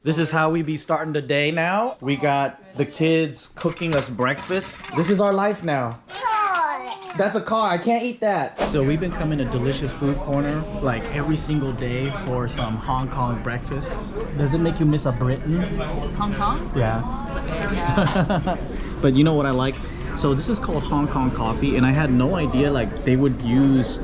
This is how we be starting the day now. We got the kids cooking us breakfast. This is our life now. That's a car. I can't eat that. So we've been coming to Delicious Food Corner like every single day for some Hong Kong breakfasts. Does it make you miss a Britain? Hong Kong? Yeah. Yeah. But you know what I like? So this is called Hong Kong coffee, and I had no idea like they use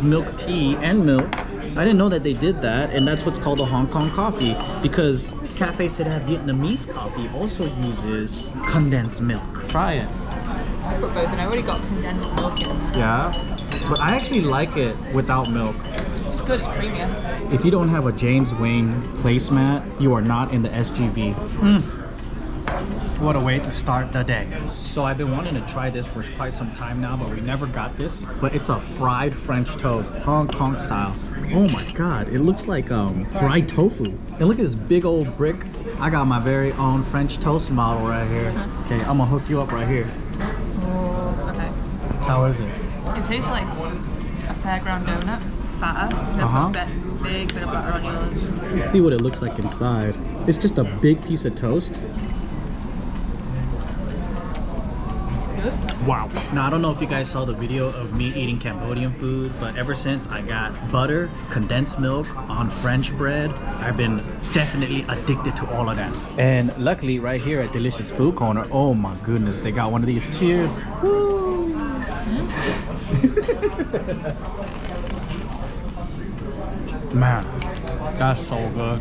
milk tea and milk. I didn't know that they did that, and that's what's called a Hong Kong coffee, because Cafe Sedap Vietnamese coffee also uses condensed milk. Try it. I put both, and I already got condensed milk in there. Yeah, but I actually like it without milk. It's good, it's creamier. If you don't have a James Wayne placemat, you are not in the SGV. What a way to start the day. So I've been wanting to try this for quite some time now, but we never got this. But it's a fried French toast, Hong Kong style. Oh my God, it looks like fried tofu. And look at this big old brick. I got my very own French toast model right here. Okay, I'm gonna hook you up right here. Oh, okay. How is it? It tastes like a fairground donut, fatter. Big bit of butter on yours. Let's see what it looks like inside. It's just a big piece of toast. Wow. Now, I don't know if you guys saw the video of me eating Cambodian food, but ever since I got butter, condensed milk on French bread, I've been definitely addicted to all of that. And luckily, right here at Delicious Food Corner, oh my goodness, they got one of these. Cheers. Woo. Man, that's so good.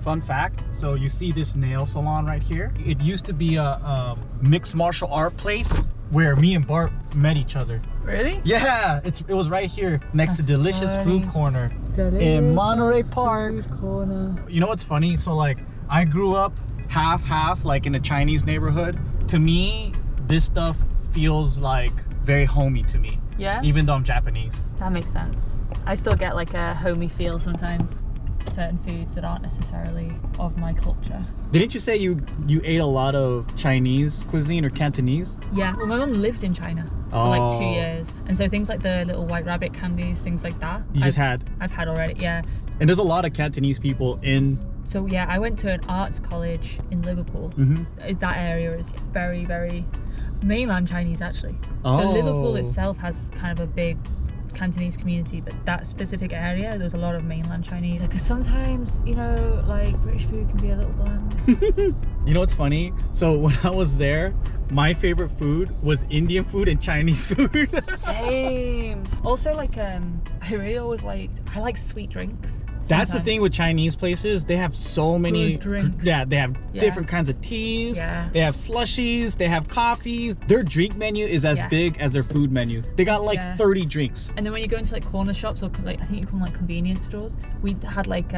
Fun fact, so you see this nail salon right here? It used to be a mixed martial art place where me and Bart met each other. Really? Yeah, it was right here next to Delicious Food Corner in Monterey Park. You know what's funny? So like, I grew up half like in a Chinese neighborhood. To me, this stuff feels like very homey to me. Yeah? Even though I'm Japanese. That makes sense. I still get like a homey feel sometimes. Certain foods that aren't necessarily of my culture. Didn't you say you ate a lot of Chinese cuisine or Cantonese? Yeah, well my mum lived in China for like 2 years, and so things like the little white rabbit candies, things like that. I've had already, yeah. And there's a lot of Cantonese people in. So yeah, I went to an arts college in Liverpool. That area is very, very mainland Chinese actually. So Liverpool itself has kind of a big Cantonese community, but that specific area there's a lot of mainland Chinese, because sometimes, you know, like British food can be a little bland. You know what's funny? So when I was there, my favorite food was Indian food and Chinese food. Same. Also like I like sweet drinks. That's the thing with Chinese places. They have so many drinks. Yeah, they have different kinds of teas. Yeah. They have slushies. They have coffees. Their drink menu is as big as their food menu. They got like 30 drinks. And then when you go into like corner shops, or like I think you call them like convenience stores, we had like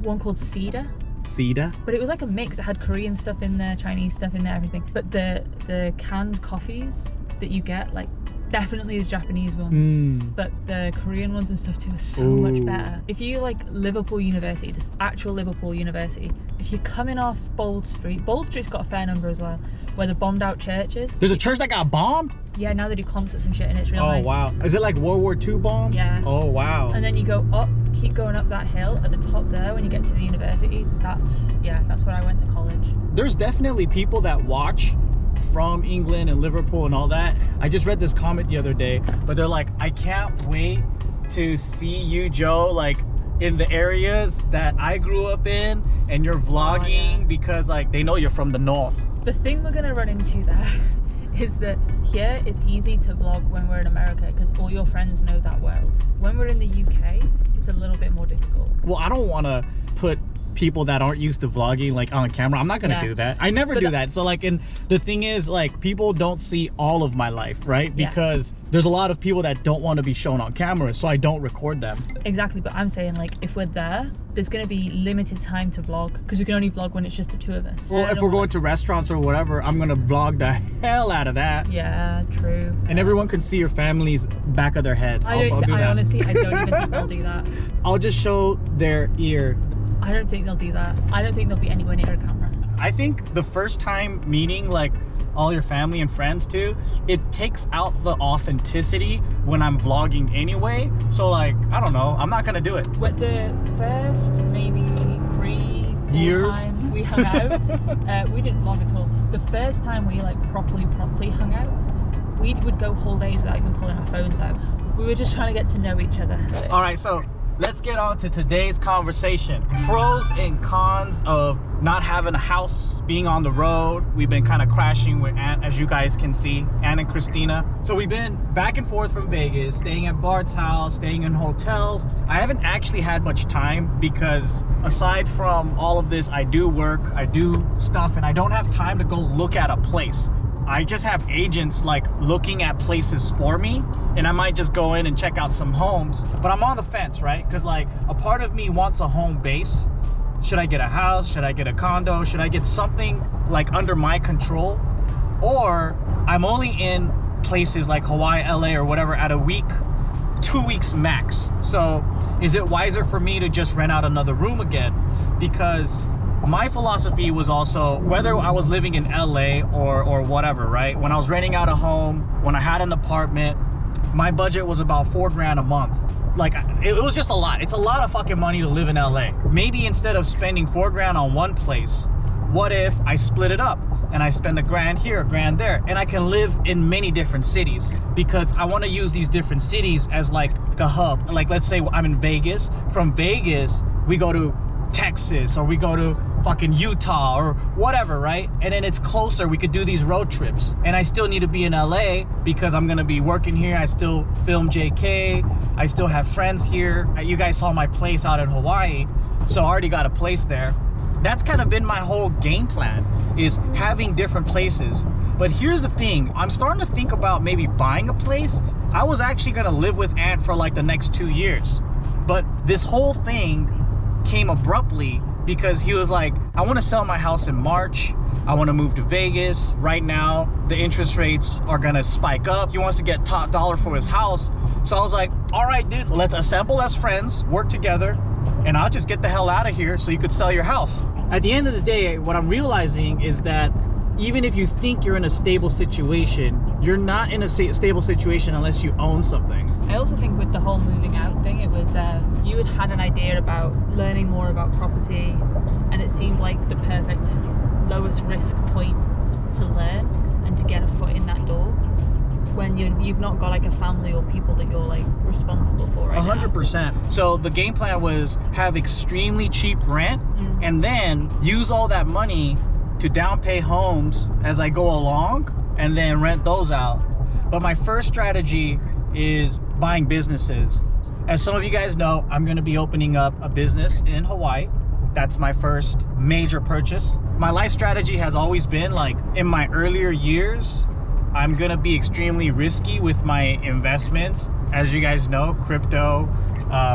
one called Cedar. Cedar? But it was like a mix. It had Korean stuff in there, Chinese stuff in there, everything. But the canned coffees that you get, like definitely the Japanese ones, but the Korean ones and stuff too are so much better. If you like Liverpool University, this actual Liverpool University, if you're coming off Bold Street's got a fair number as well, where the bombed out churches. There's a church that got bombed? Yeah, now they do concerts and shit, and it's real nice. Oh wow. Is it like World War II bomb? Yeah. Oh wow. And then you go up, keep going up that hill, at the top there when you get to the university, that's where I went to college. There's definitely people that watch from England and Liverpool and all that. I just read this comment the other day, but they're like, I can't wait to see you, Joe, like in the areas that I grew up in, and you're vlogging because like they know you're from the north. The thing we're gonna run into there is that here it's easy to vlog when we're in America because all your friends know that world. When we're in the UK, it's a little bit more difficult. Well, I don't want to put people that aren't used to vlogging like on camera. I'm not gonna do that. I never do that. So like, and the thing is, like, people don't see all of my life, right? Because there's a lot of people that don't want to be shown on camera, so I don't record them. Exactly, but I'm saying like, if we're there, there's gonna be limited time to vlog because we can only vlog when it's just the two of us. Well, if we're going to restaurants or whatever, I'm gonna vlog the hell out of that. Yeah, true. And everyone can see your family's back of their head. I honestly, I don't even think they'll do that. I'll just show their ear. I don't think they'll do that. I don't think they'll be anywhere near a camera. I think the first time meeting like all your family and friends too, it takes out the authenticity when I'm vlogging anyway. So like, I don't know, I'm not gonna do it. But the first maybe 3 Years. times we hung out. We didn't vlog at all. The first time we like properly hung out, we would go whole days without even pulling our phones out. We were just trying to get to know each other. All right, so let's get on to today's conversation. Pros and cons of not having a house, being on the road. We've been kind of crashing with Aunt, as you guys can see, Aunt and Christina. So we've been back and forth from Vegas, staying at Bart's house, staying in hotels. I haven't actually had much time because aside from all of this, I do work, I do stuff, and I don't have time to go look at a place. I just have agents like looking at places for me, and I might just go in and check out some homes, but I'm on the fence, right? Because like a part of me wants a home base. Should I get a house? Should I get a condo? Should I get something like under my control? Or I'm only in places like Hawaii, LA, or whatever at a week, 2 weeks max. So is it wiser for me to just rent out another room again? Because my philosophy was also, whether I was living in LA or whatever, right? When I was renting out a home, when I had an apartment, my budget was about $4,000 a month. Like, it was just a lot. It's a lot of fucking money to live in LA. Maybe instead of spending $4,000 on one place, what if I split it up and I spend $1,000 here, $1,000 there, and I can live in many different cities? Because I want to use these different cities as like a hub. Like, let's say I'm in Vegas. From Vegas, we go to Texas, or we go to fucking Utah or whatever, right? And then it's closer. We could do these road trips. And I still need to be in LA because I'm gonna be working here. I still film JK. I still have friends here. You guys saw my place out in Hawaii, so I already got a place there. That's kind of been my whole game plan, is having different places. But here's the thing, I'm starting to think about maybe buying a place. I was actually gonna live with Aunt for like the next 2 years, but this whole thing came abruptly because he was like, I want to sell my house in March. I want to move to Vegas. Right now, the interest rates are gonna spike up. He wants to get top dollar for his house. So I was like, all right, dude, let's assemble as friends, work together, and I'll just get the hell out of here so you could sell your house. At the end of the day, what I'm realizing is that even if you think you're in a stable situation, you're not in a stable situation unless you own something. I also think with the whole moving out thing, it was you had an idea about learning more about property, and it seemed like the perfect lowest risk point to learn and to get a foot in that door when you've not got like a family or people that you're like responsible for right 100%. now. So the game plan was have extremely cheap rent and then use all that money to down pay homes as I go along and then rent those out. But my first strategy is buying businesses. As some of you guys know, I'm gonna be opening up a business in Hawaii. That's my first major purchase. My life strategy has always been like, in my earlier years, I'm gonna be extremely risky with my investments. As you guys know, crypto,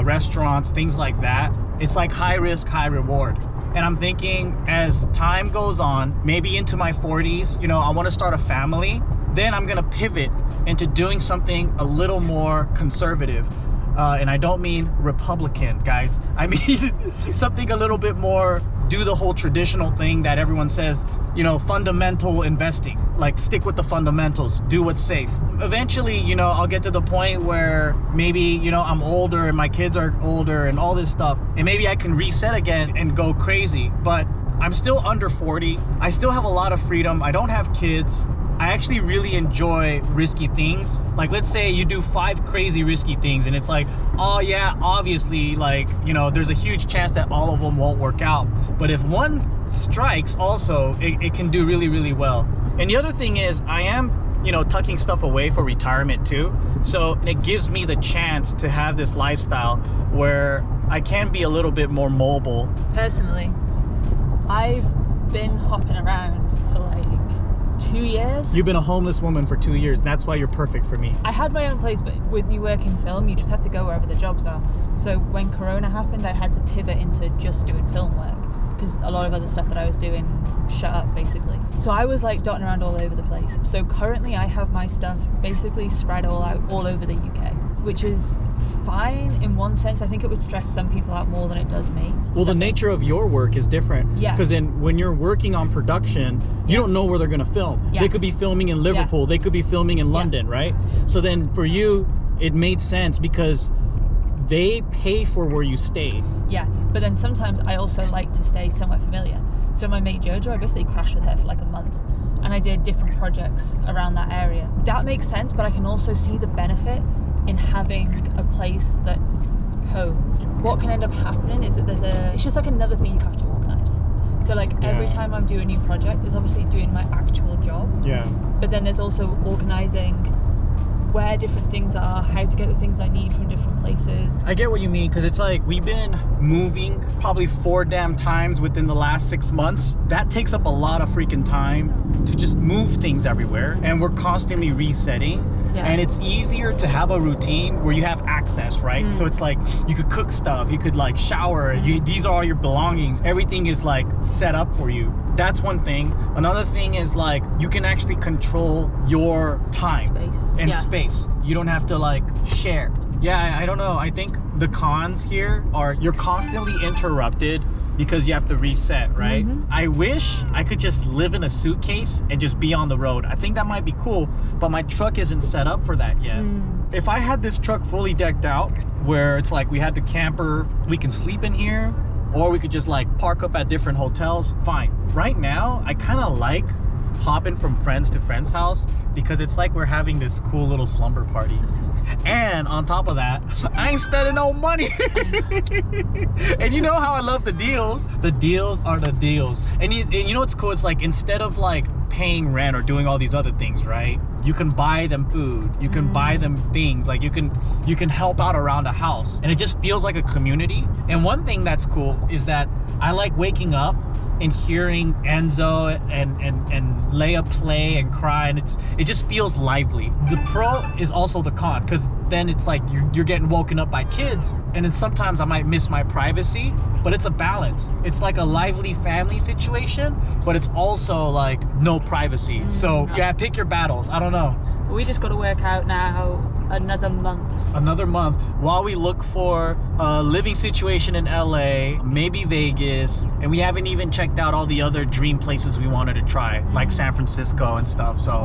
restaurants, things like that. It's like high risk, high reward. And I'm thinking as time goes on, maybe into my 40s, you know, I want to start a family. Then I'm going to pivot into doing something a little more conservative. And I don't mean Republican, guys. I mean something a little bit more, do the whole traditional thing that everyone says, you know, fundamental investing. Like, stick with the fundamentals, do what's safe. Eventually, you know, I'll get to the point where maybe, you know, I'm older and my kids are older and all this stuff, and maybe I can reset again and go crazy. But I'm still under 40. I still have a lot of freedom. I don't have kids. I actually really enjoy risky things. Like, let's say you do 5 crazy risky things and it's like, oh yeah, obviously, like, you know, there's a huge chance that all of them won't work out. But if one strikes also, it can do really, really well. And the other thing is, I am, you know, tucking stuff away for retirement too. So it gives me the chance to have this lifestyle where I can be a little bit more mobile. Personally, I've been hopping around for like 2 years. You've been a homeless woman for 2 years. That's why you're perfect for me. I had my own place, but when you work in film, you just have to go wherever the jobs are. So when Corona happened, I had to pivot into just doing film work because a lot of other stuff that I was doing shut up, basically. So I was like dotting around all over the place. So currently I have my stuff basically spread all out all over the UK, which is fine in one sense. I think it would stress some people out more than it does me. Well, the nature of your work is different. Yeah. Because then when you're working on production, you don't know where they're going to film. Yeah. They could be filming in Liverpool. Yeah. They could be filming in London, right? So then for you, it made sense because they pay for where you stay. Yeah, but then sometimes I also like to stay somewhere familiar. So my mate Jojo, I basically crashed with her for like a month, and I did different projects around that area. That makes sense, but I can also see the benefit in having a place that's home. What can end up happening is that it's just like another thing you have to organize. So like every time I'm doing a new project, it's obviously doing my actual job. Yeah. But then there's also organizing where different things are, how to get the things I need from different places. I get what you mean, because it's like we've been moving probably 4 damn times within the last 6 months. That takes up a lot of freaking time to just move things everywhere, and we're constantly resetting. Yeah. And it's easier to have a routine where you have access, right? So it's like you could cook stuff, you could like shower, these are all your belongings. Everything is like set up for you. That's one thing. Another thing is like you can actually control your time and space. You don't have to like share. Yeah, I don't know. I think the cons here are you're constantly interrupted because you have to reset, right? I wish I could just live in a suitcase and just be on the road. I think that might be cool, but my truck isn't set up for that yet. If I had this truck fully decked out, where it's like we had the camper, we can sleep in here, or we could just like park up at different hotels, fine. Right now, I kind of like hopping from friends to friends' house because it's like we're having this cool little slumber party. And on top of that, I ain't spending no money. And you know how I love the deals. The deals are the deals. And you know what's cool? It's like instead of like paying rent or doing all these other things, right? You can buy them food. You can buy them things. Like you can help out around a house. And it just feels like a community. And one thing that's cool is that I like waking up and hearing Enzo and Leia play and cry, and it just feels lively. The pro is also the con, because then it's like you're getting woken up by kids, and then sometimes I might miss my privacy, but it's a balance. It's like a lively family situation, but it's also like no privacy. So yeah, pick your battles. I don't know. We just got to work out now another month while we look for a living situation in LA, maybe Vegas, and we haven't even checked out all the other dream places we wanted to try, like San Francisco and stuff. So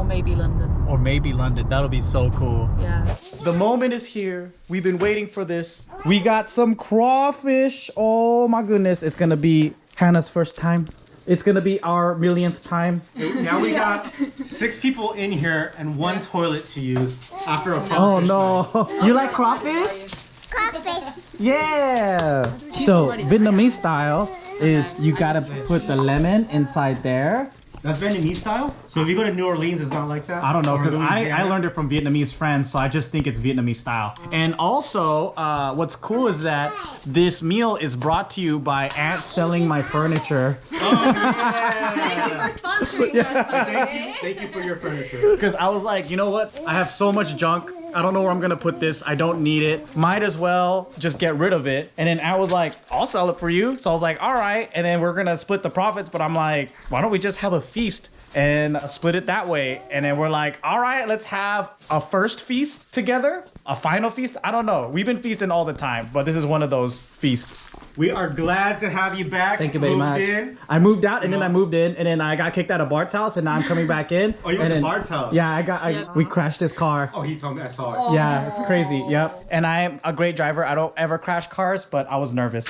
or maybe London. That'll be so cool. Yeah, the moment is here. We've been waiting for this. We got some crawfish. Oh my goodness, it's gonna be Hannah's first time. It's gonna be our millionth time. Now we got 6 people in here and 1 toilet to use after a crawfish. Oh no! You like crawfish? Crawfish. Yeah. So Vietnamese style is you gotta put the lemon inside there. That's Vietnamese style? So if you go to New Orleans, it's not like that? I don't know, because I Louisiana? learned it from Vietnamese friends, so I just think it's Vietnamese style. And also, what's cool is that this meal is brought to you by Aunt Selling My Furniture. Thank you for sponsoring us. Thank you for your furniture. Because I was like, you know what? I have so much junk. I don't know where I'm gonna put this. I don't need it. Might as well just get rid of it. And then I was like, I'll sell it for you. So I was like, all right. And then we're gonna split the profits. But I'm like, why don't we just have a feast and split it that way? And then we're like, all right, let's have a first feast together, a final feast. I don't know. We've been feasting all the time, but this is one of those feasts. We are glad to have you back. Thank you very much. In. I moved out and then I moved in and then I got kicked out of Bart's house and now I'm coming back in. Oh, you went to Bart's house? Yeah, we crashed his car. Oh, he told me. I saw it. Yeah, it's crazy. Yep. And I'm a great driver. I don't ever crash cars, but I was nervous.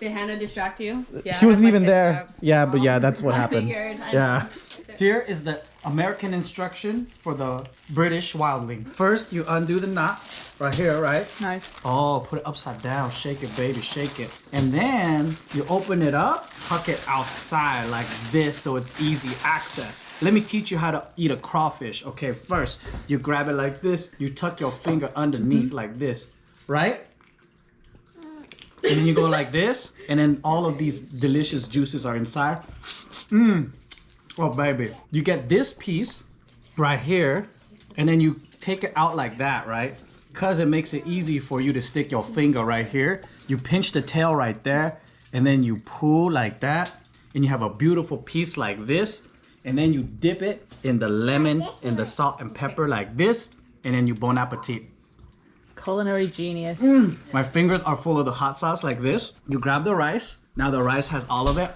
Did Hannah distract you? Yeah, She wasn't even there. Yeah, but yeah, that's what happened. Figured. Yeah. Here is the American instruction for the British wildling. First, you undo the knot right here, right? Nice. Oh, put it upside down. Shake it, baby, shake it. And then you open it up, tuck it outside like this so it's easy access. Let me teach you how to eat a crawfish. Okay, first, you grab it like this. You tuck your finger underneath like this, right? And then you go like this, and then all of these delicious juices are inside. Oh, baby. You get this piece right here, and then you take it out like that, right? Because it makes it easy for you to stick your finger right here. You pinch the tail right there, and then you pull like that, and you have a beautiful piece like this, and then you dip it in the lemon and the salt and pepper like this, and then you bon appetit. Culinary genius. My fingers are full of the hot sauce like this. You grab the rice. Now the rice has all of it.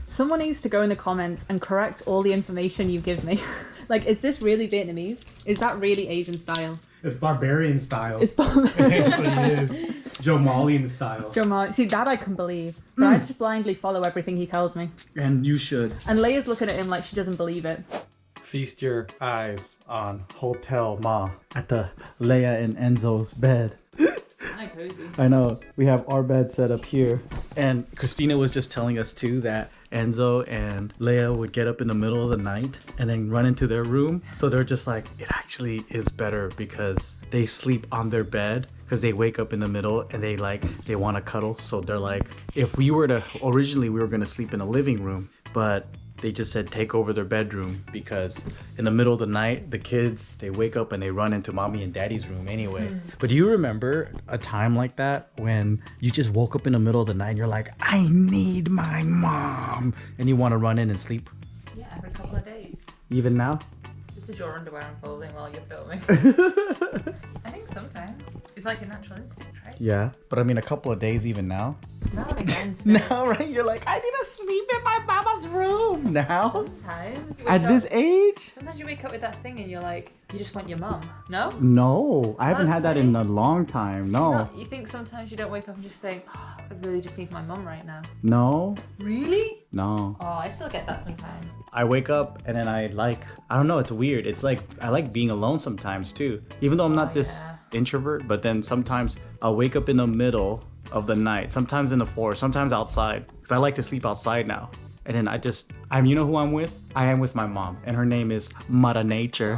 Someone needs to go in the comments and correct all the information you give me. Like, is this really Vietnamese? Is that really Asian style? It's barbarian style. It's It actually is. Joe Malian style. Joe Marley. See, that I can believe. But I just blindly follow everything he tells me. And you should. And Leia's looking at him like she doesn't believe it. Feast your eyes on Hotel Ma at the Leia and Enzo's bed. Like cozy. I know. We have our bed set up here. And Christina was just telling us too that Enzo and Leia would get up in the middle of the night and then run into their room. So they're just like, it actually is better because they sleep on their bed because they wake up in the middle and they want to cuddle. So they're like, if we were to, originally we were going to sleep in a living room, but they just said take over their bedroom because in the middle of the night, the kids, they wake up and they run into mommy and daddy's room anyway. But do you remember a time like that when you just woke up in the middle of the night and you're like, I need my mom, and you want to run in and sleep? Yeah, every couple of days. Even now? This is your underwear unfolding while you're filming. I think sometimes. It's like a natural instinct, right? Yeah. But I mean, a couple of days even now? Now and again, still. Now, right? You're like, I need to sleep in my mama's room now? Sometimes. you wake At this up- age? Sometimes you wake up with that thing and you're like, you just want your mum. No? No, I haven't had that in a long time. No. You think sometimes you don't wake up and just think, oh, I really just need my mum right now. No. Really? No. Oh, I still get that sometimes. I wake up and then I don't know, it's weird. It's like, I like being alone sometimes too. Even though I'm not this introvert, but then sometimes I'll wake up in the middle of the night, sometimes in the forest, sometimes outside, because I like to sleep outside now. And then you know who I'm with? I am with my mom, and her name is Mother Nature.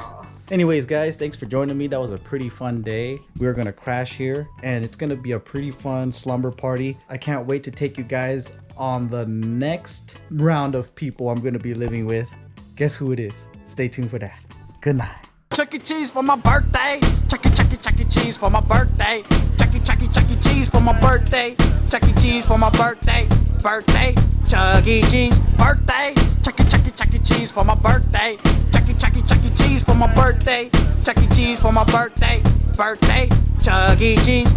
Anyways, guys, thanks for joining me. That was a pretty fun day. We're gonna crash here, and it's gonna be a pretty fun slumber party. I can't wait to take you guys on the next round of people I'm gonna be living with. Guess who it is? Stay tuned for that. Good night. Chuck E. Cheese for my birthday. Chuck E. Cheese for my birthday. Chuck E. Cheese for my birthday. Chuck E. Cheese for my birthday. Birthday. Chuck E. Cheese birthday. Chuck E. Cheese for my birthday. Chuck E. Cheese for my birthday. Chuck E. Cheese for my birthday. Birthday. Chuck E. Cheese.